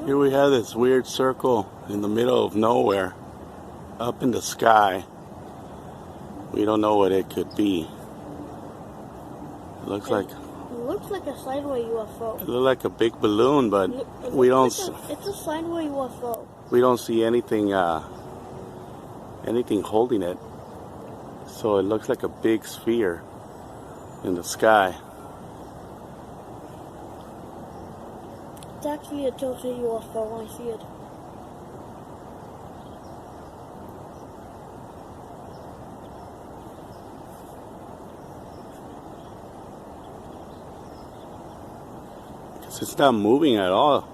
Here we have this weird circle in the middle of nowhere, up in the sky. We don't know what it could be. It looks like a sideway UFO. It looks like a big balloon, but we don't. It's a sideway UFO. We don't see anything holding it. So it looks like a big sphere in the sky. It's actually a tilted UFO. I see it. It's not moving at all.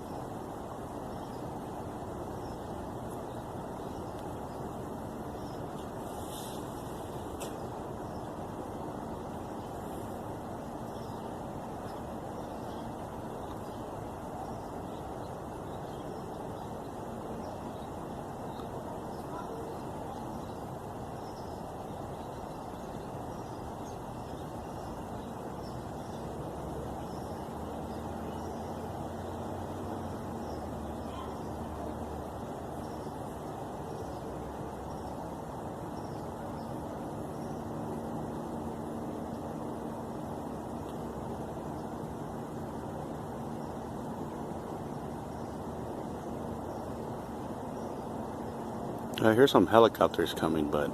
I hear some helicopters coming, but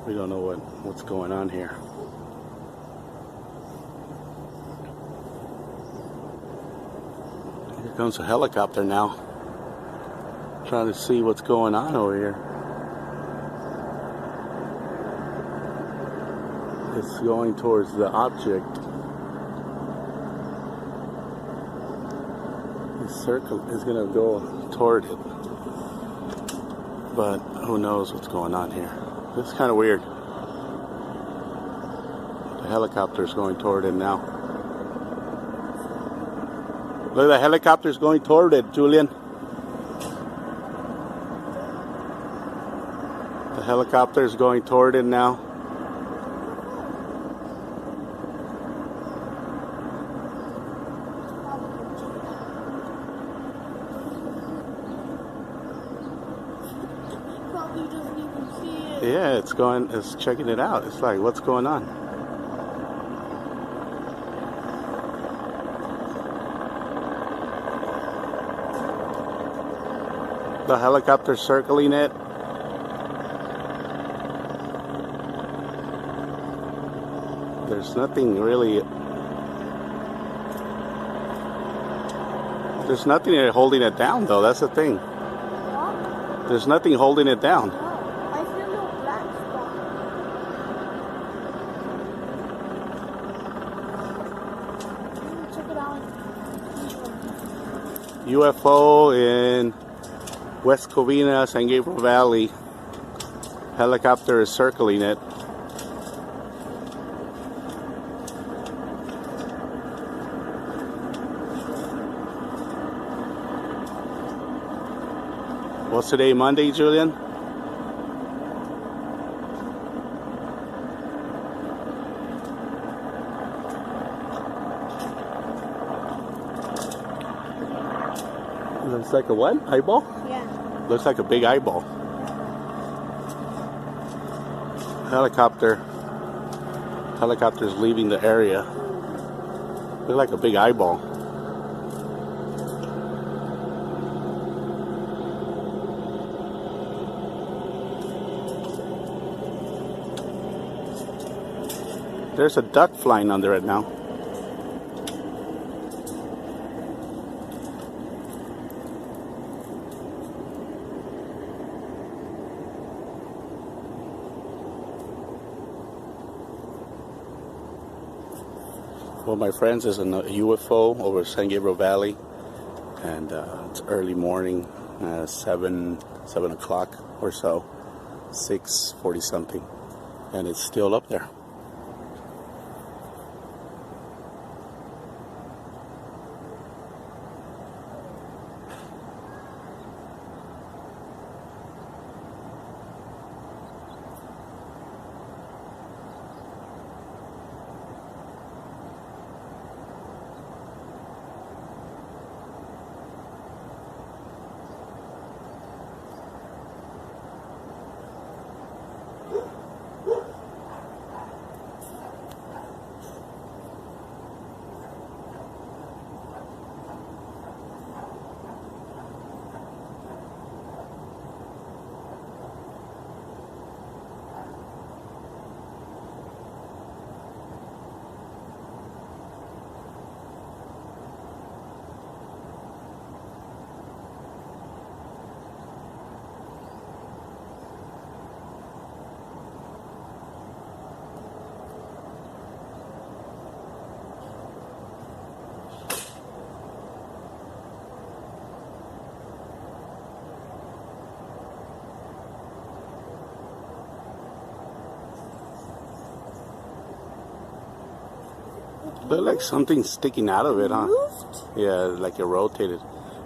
we don't know what's going on here. Here comes a helicopter now. Trying to see what's going on over here. It's going towards the object. The circle is going to go toward it. But who knows what's going on here. This is kind of weird. The helicopter's going toward it now. Look, the helicopter's going toward it, Julian. The helicopter's going toward it now. Yeah, it's checking it out. It's like, what's going on? The helicopter's circling it. There's nothing really. There's nothing holding it down, though. That's the thing. There's nothing holding it down. UFO in West Covina, San Gabriel Valley. Helicopter is circling it. What's today, Monday, Julian? Looks like a what? Eyeball? Yeah. Looks like a big eyeball. Helicopter's leaving the area. Looks like a big eyeball. There's a duck flying under it now. Well, my friends, there's a UFO over San Gabriel Valley, and it's early morning, 7 o'clock or so, 6:40 something, and it's still up there. Look like something sticking out of it, huh? Moved? Yeah, like it rotated.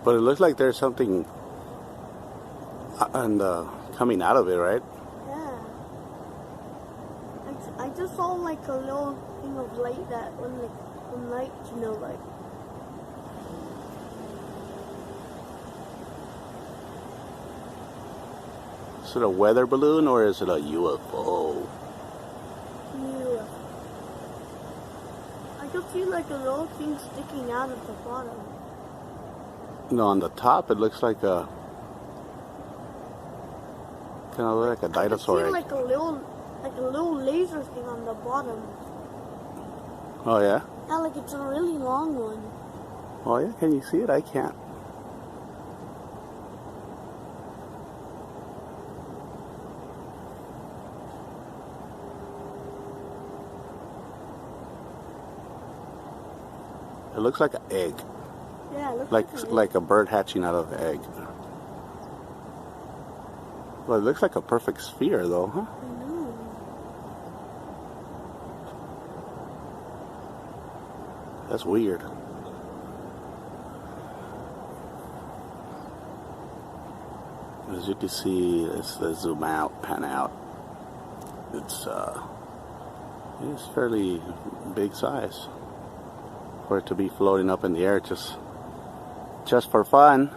But it looks like there's something coming out of it, right? Yeah. I just saw like a little thing of light that when light, like. Is it a weather balloon or is it a UFO? Yeah. I can see like a little thing sticking out of the bottom. No, on the top it looks like a kind of like a dinosaur I egg. see like a little laser thing on the bottom. Oh yeah? Yeah, like it's a really long one. Oh yeah, can you see it? I can't. It looks like an egg. Yeah, it looks Like like a bird hatching out of an egg. Well, it looks like a perfect sphere though, huh? I know. That's weird. As you can see, let's zoom out, pan out. It's fairly big size for it to be floating up in the air just for fun.